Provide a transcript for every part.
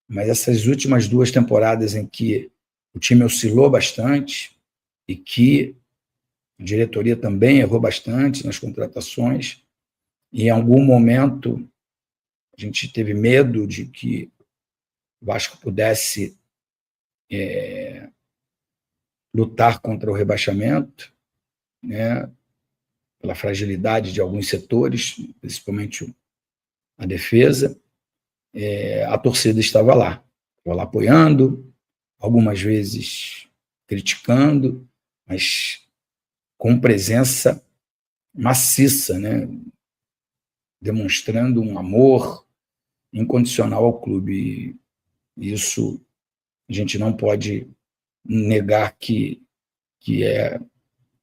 mas essas últimas 2 temporadas em que o time oscilou bastante e que a diretoria também errou bastante nas contratações, e em algum momento a gente teve medo de que o Vasco pudesse lutar contra o rebaixamento, né, pela fragilidade de alguns setores, principalmente a defesa. A torcida estava lá apoiando, algumas vezes criticando, mas com presença maciça, né, demonstrando um amor incondicional ao clube. E isso a gente não pode negar que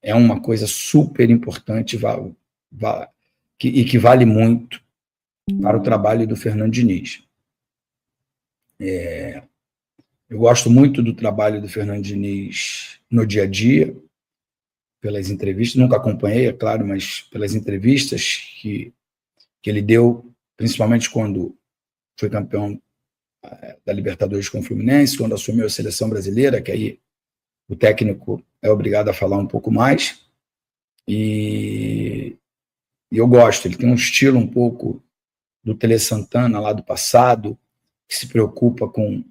é uma coisa super importante e que vale muito para o trabalho do Fernando Diniz. Eu gosto muito do trabalho do Fernando Diniz no dia a dia, pelas entrevistas, nunca acompanhei, é claro, mas pelas entrevistas que ele deu, principalmente quando foi campeão da Libertadores com o Fluminense, quando assumiu a seleção brasileira, que aí o técnico é obrigado a falar um pouco mais, e eu gosto, ele tem um estilo um pouco do Tele Santana lá do passado, que se preocupa com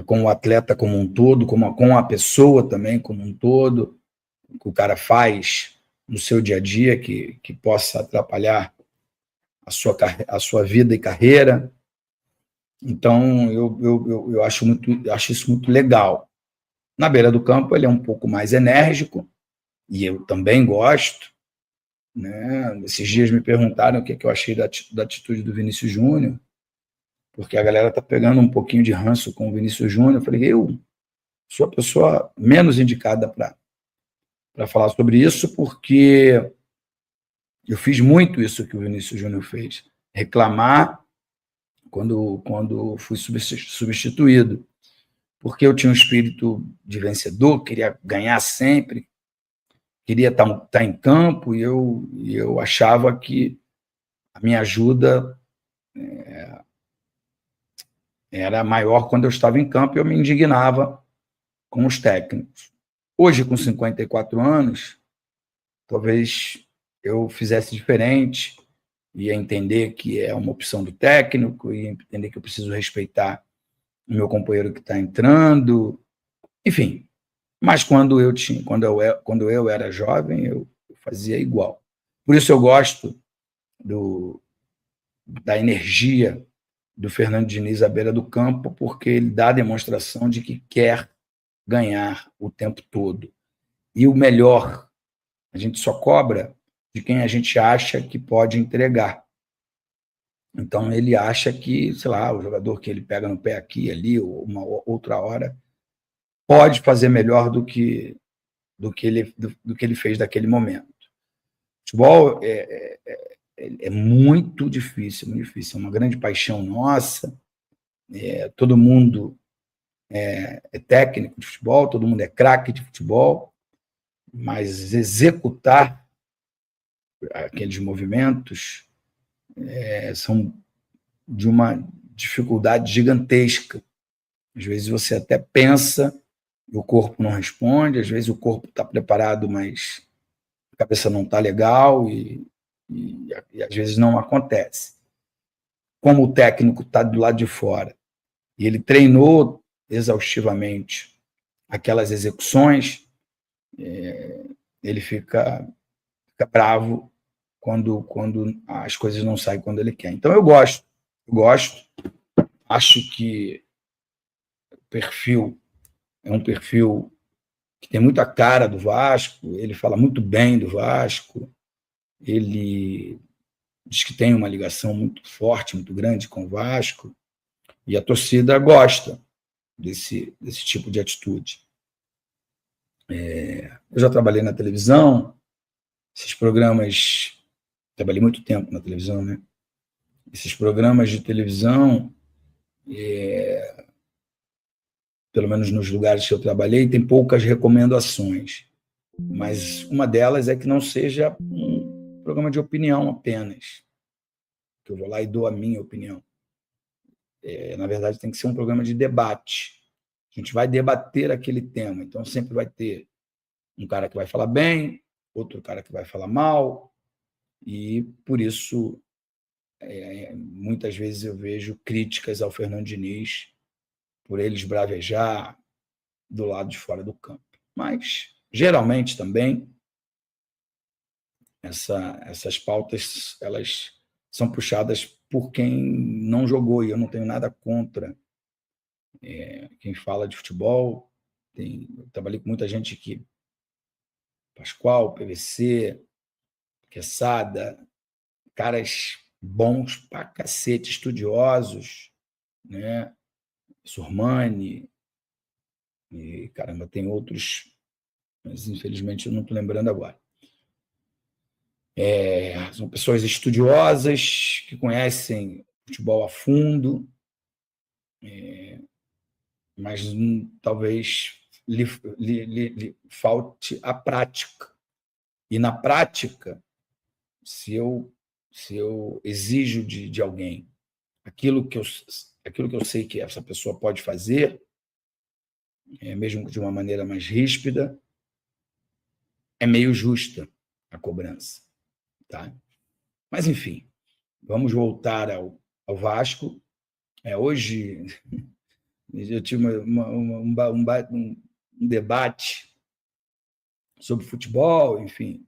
o atleta como um todo, com a pessoa também como um todo, o que o cara faz no seu dia a dia que possa atrapalhar a sua vida e carreira. Então, eu acho isso muito legal. Na beira do campo, ele é um pouco mais enérgico, e eu também gosto, né? Esses dias me perguntaram o que eu achei da atitude do Vinícius Júnior, porque a galera está pegando um pouquinho de ranço com o Vinícius Júnior. Eu falei, eu sou a pessoa menos indicada para falar sobre isso, porque eu fiz muito isso que o Vinícius Júnior fez, reclamar quando fui substituído, porque eu tinha um espírito de vencedor, queria ganhar sempre, queria estar em campo, e eu achava que a minha ajuda era maior quando eu estava em campo, e eu me indignava com os técnicos. Hoje, com 54 anos, talvez eu fizesse diferente, ia entender que é uma opção do técnico, ia entender que eu preciso respeitar o meu companheiro que está entrando, enfim. Mas quando eu era jovem, eu fazia igual. Por isso eu gosto da energia do Fernando Diniz à beira do campo, porque ele dá a demonstração de que quer ganhar o tempo todo. E o melhor, a gente só cobra de quem a gente acha que pode entregar. Então, ele acha que, sei lá, o jogador que ele pega no pé aqui e ali, ou uma outra hora, pode fazer melhor do que ele fez naquele momento. Futebol é muito difícil, é uma grande paixão nossa. Todo mundo é técnico de futebol, todo mundo é craque de futebol, mas executar aqueles movimentos são de uma dificuldade gigantesca. Às vezes você até pensa e o corpo não responde, às vezes o corpo está preparado, mas a cabeça não está legal, e às vezes não acontece. Como o técnico está do lado de fora e ele treinou exaustivamente aquelas execuções, ele fica bravo quando as coisas não saem quando ele quer. Então eu gosto, acho que o perfil é um perfil que tem muita cara do Vasco, ele fala muito bem do Vasco, ele diz que tem uma ligação muito forte, muito grande com o Vasco, e a torcida gosta desse tipo de atitude. Eu já trabalhei na televisão, esses programas, trabalhei muito tempo na televisão, né? Esses programas de televisão, pelo menos nos lugares que eu trabalhei, tem poucas recomendações, mas uma delas é que não seja um programa de opinião apenas, porque eu vou lá e dou a minha opinião. Na verdade, tem que ser um programa de debate. A gente vai debater aquele tema, então sempre vai ter um cara que vai falar bem, outro cara que vai falar mal, e por isso, muitas vezes eu vejo críticas ao Fernando Diniz por ele esbravejar do lado de fora do campo. Mas, geralmente, também, essas pautas elas são puxadas por quem não jogou, e eu não tenho nada contra quem fala de futebol. Eu trabalhei com muita gente que Pascoal, PVC, Quesada, caras bons pra cacete, estudiosos, né? Surmani, e caramba, tem outros, mas infelizmente eu não estou lembrando agora. São pessoas estudiosas que conhecem futebol a fundo, mas talvez lhe falte a prática. E na prática, se eu exijo de alguém aquilo que eu sei que essa pessoa pode fazer, mesmo de uma maneira mais ríspida, é meio justa a cobrança. Tá? Mas, enfim, vamos voltar ao Vasco. Hoje eu tive um debate sobre futebol, enfim,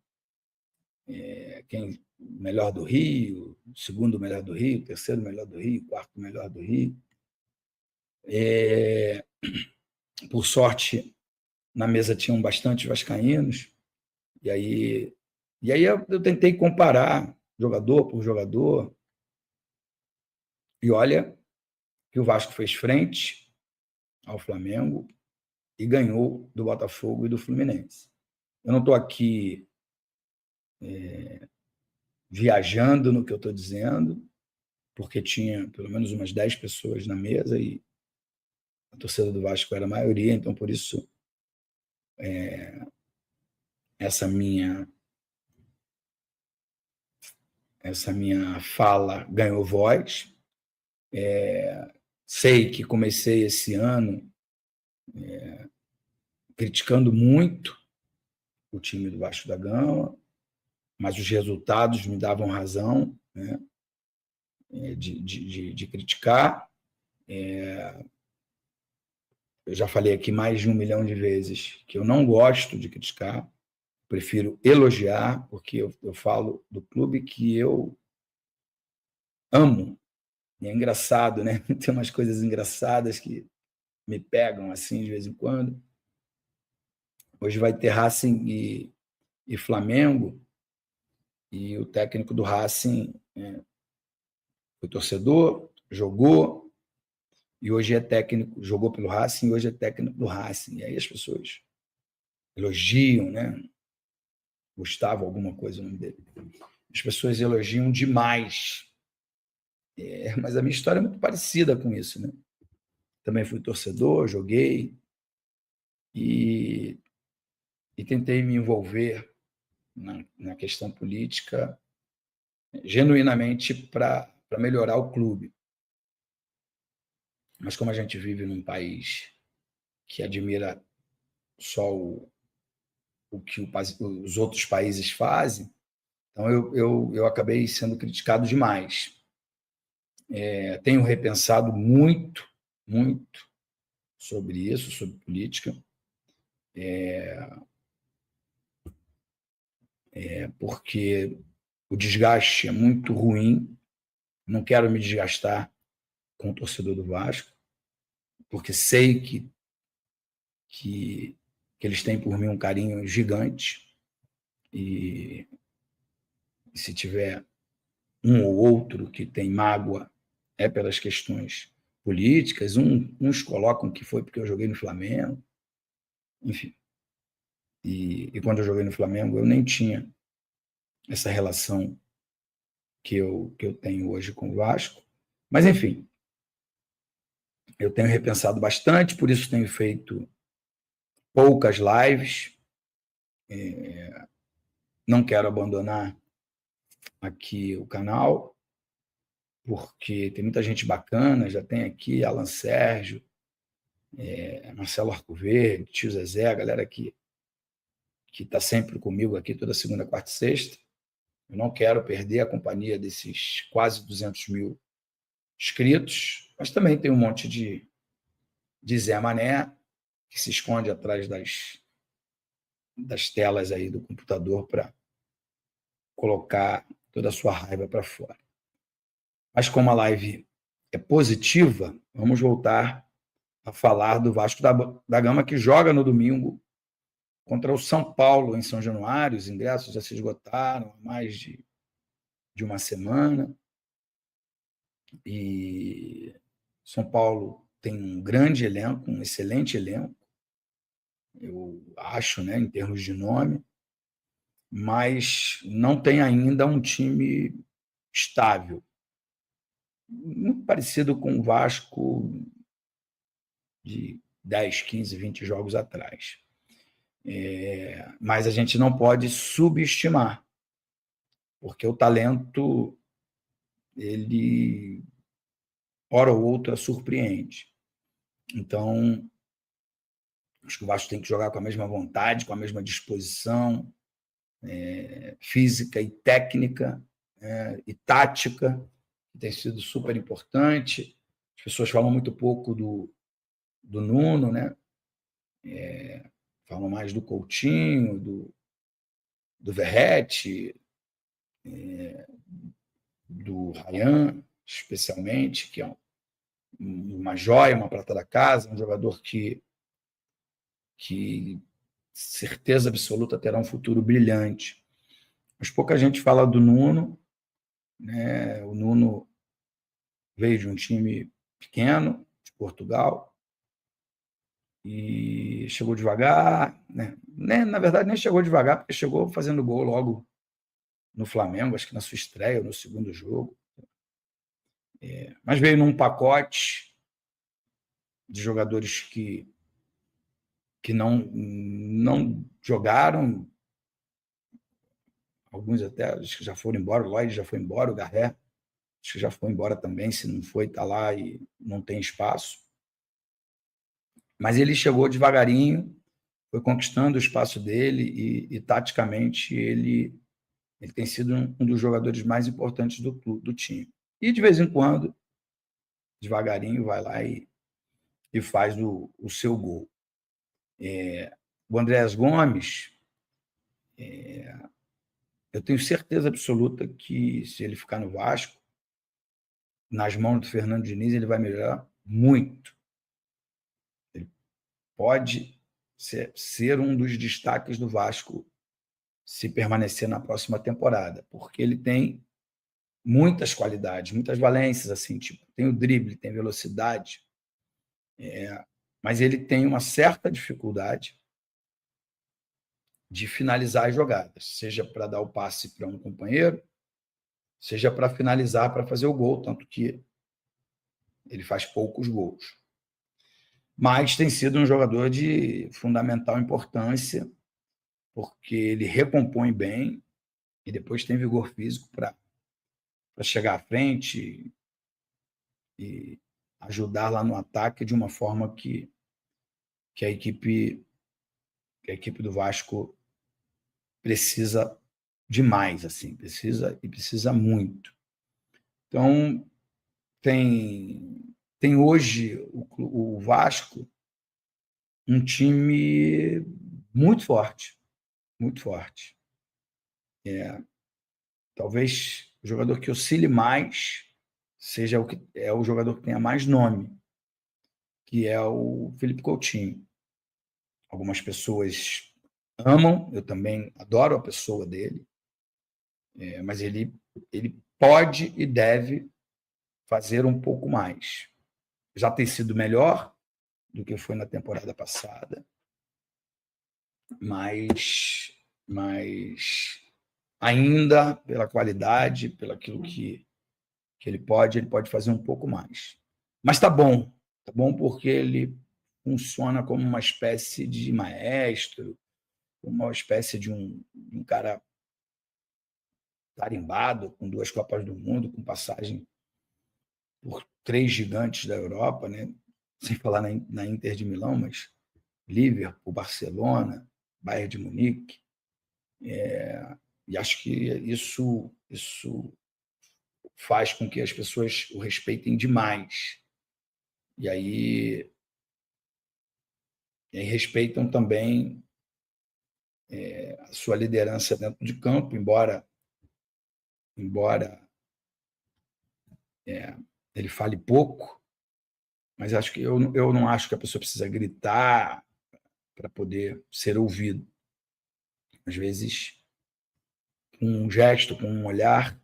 quem melhor do Rio, segundo melhor do Rio, terceiro melhor do Rio, quarto melhor do Rio. Por sorte, na mesa tinham bastante vascaínos, e aí eu tentei comparar jogador por jogador, e olha que o Vasco fez frente ao Flamengo e ganhou do Botafogo e do Fluminense. Eu não estou aqui viajando no que eu estou dizendo, porque tinha pelo menos umas 10 pessoas na mesa e a torcida do Vasco era a maioria, então por isso essa minha fala ganhou voz. Sei que comecei esse ano criticando muito o time do Vasco da Gama, mas os resultados me davam razão, né, de criticar. Eu já falei aqui mais de 1 milhão de vezes que eu não gosto de criticar, prefiro elogiar, porque eu falo do clube que eu amo. E é engraçado, né? Tem umas coisas engraçadas que me pegam assim de vez em quando. Hoje vai ter Racing e Flamengo, e o técnico do Racing foi torcedor, jogou, e hoje é técnico, jogou pelo Racing, e hoje é técnico do Racing. E aí as pessoas elogiam, né? Gustavo, alguma coisa o nome dele. As pessoas elogiam demais. Mas a minha história é muito parecida com isso, né? Também fui torcedor, joguei e tentei me envolver na questão política genuinamente para melhorar o clube. Mas como a gente vive num país que admira só o que os outros países fazem, então eu acabei sendo criticado demais. Tenho repensado muito, muito sobre isso, sobre política, porque o desgaste é muito ruim. Não quero me desgastar com o torcedor do Vasco, porque sei que eles têm por mim um carinho gigante, e se tiver um ou outro que tem mágoa, é pelas questões políticas. Uns colocam que foi porque eu joguei no Flamengo, enfim. E quando eu joguei no Flamengo, eu nem tinha essa relação que eu tenho hoje com o Vasco. Mas, enfim, eu tenho repensado bastante, por isso tenho feito poucas lives. Não quero abandonar aqui o canal, porque tem muita gente bacana, já tem aqui Alan Sérgio, Marcelo Arcoverde, Tio Zezé, a galera que está sempre comigo aqui toda segunda, quarta e sexta. Eu não quero perder a companhia desses quase 200 mil inscritos, mas também tem um monte de Zé Mané que se esconde atrás das telas aí do computador para colocar toda a sua raiva para fora. Mas como a live é positiva, vamos voltar a falar do Vasco da Gama, que joga no domingo contra o São Paulo, em São Januário. Os ingressos já se esgotaram há mais de uma semana. E São Paulo tem um grande elenco, um excelente elenco, eu acho, né, em termos de nome, mas não tem ainda um time estável. Muito parecido com o Vasco de 10, 15, 20 jogos atrás. Mas a gente não pode subestimar, porque o talento, ele, hora ou outra, surpreende. Então, acho que o Vasco tem que jogar com a mesma vontade, com a mesma disposição física e técnica e tática, que tem sido super importante. As pessoas falam muito pouco do Nuno, né? Falam mais do Coutinho, do Verratti, do Ryan, especialmente, que é uma joia, uma prata da casa, um jogador que certeza absoluta terá um futuro brilhante. Mas pouca gente fala do Nuno, né? O Nuno veio de um time pequeno, de Portugal, e chegou devagar, né? Na verdade, nem chegou devagar, porque chegou fazendo gol logo no Flamengo, acho que na sua estreia, no segundo jogo. Mas veio num pacote de jogadores que não jogaram, alguns até acho que já foram embora, o Lloyd já foi embora, o Garré acho que já foi embora também, se não foi, está lá e não tem espaço. Mas ele chegou devagarinho, foi conquistando o espaço dele e taticamente ele tem sido um dos jogadores mais importantes do time. E de vez em quando, devagarinho, vai lá e faz o seu gol. O Andrés Gomes, eu tenho certeza absoluta que se ele ficar no Vasco, nas mãos do Fernando Diniz, ele vai melhorar muito. Ele pode ser um dos destaques do Vasco se permanecer na próxima temporada, porque ele tem muitas qualidades, muitas valências, assim, tipo, tem o drible, tem velocidade, mas ele tem uma certa dificuldade de finalizar as jogadas, seja para dar o passe para um companheiro, seja para finalizar, para fazer o gol, tanto que ele faz poucos gols. Mas tem sido um jogador de fundamental importância, porque ele recompõe bem e depois tem vigor físico para chegar à frente e ajudar lá no ataque de uma forma que a equipe do Vasco precisa demais, assim, precisa muito. Então, tem hoje o Vasco um time muito forte, muito forte. Talvez o jogador que oscile mais seja o jogador que tenha mais nome, que é o Felipe Coutinho. Algumas pessoas amam, eu também adoro a pessoa dele, mas ele pode e deve fazer um pouco mais. Já tem sido melhor do que foi na temporada passada, mas ainda pela qualidade, pelo aquilo que ele pode fazer um pouco mais. Mas tá bom porque ele funciona como uma espécie de maestro, uma espécie de um cara tarimbado, com 2 Copas do Mundo, com passagem por 3 gigantes da Europa, né? Sem falar na Inter de Milão, mas Liverpool, Barcelona, Bayern de Munique. E acho que isso faz com que as pessoas o respeitem demais. E aí respeitam também a sua liderança dentro de campo, embora ele fale pouco, mas acho que eu não acho que a pessoa precisa gritar para poder ser ouvido. Às vezes, com um gesto, com um olhar,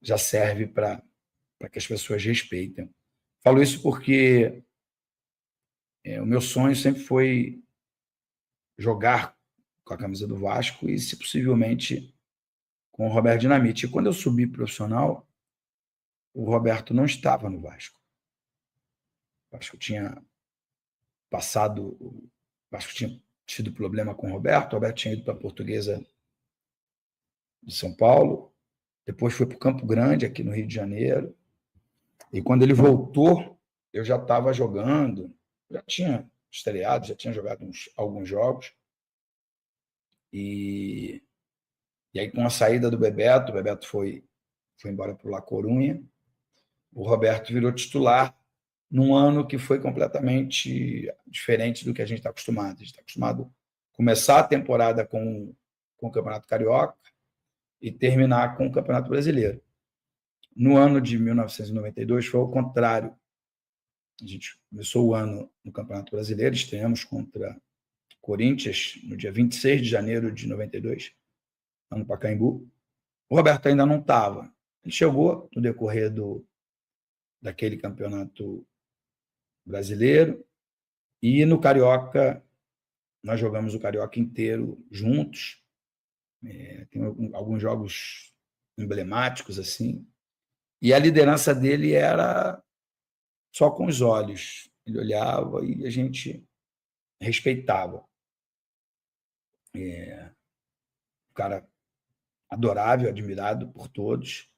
já serve para que as pessoas respeitem. Falo isso porque o meu sonho sempre foi jogar com a camisa do Vasco e, se possivelmente, com o Roberto Dinamite. E quando eu subi profissional, o Roberto não estava no Vasco. O Vasco tinha passado, o Vasco tinha tido problema com o Roberto tinha ido para a Portuguesa de São Paulo, depois foi para o Campo Grande, aqui no Rio de Janeiro, e quando ele voltou, eu já estava jogando, já tinha estreado, já tinha jogado alguns jogos, e aí com a saída do Bebeto, o Bebeto foi embora para o La Corunha, o Roberto virou titular num ano que foi completamente diferente do que a gente está acostumado. A gente está acostumado a começar a temporada com o Campeonato Carioca e terminar com o Campeonato Brasileiro. No ano de 1992 foi o contrário. A gente começou o ano no Campeonato Brasileiro, estreamos contra Corinthians no dia 26 de janeiro de 92, lá no Pacaembu. O Roberto ainda não estava. Ele chegou no decorrer daquele campeonato brasileiro e no Carioca nós jogamos o Carioca inteiro juntos. Tem alguns jogos emblemáticos assim. E a liderança dele era só com os olhos. Ele olhava e a gente respeitava. Um cara adorável, admirado por todos.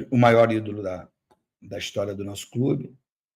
O maior ídolo da história do nosso clube.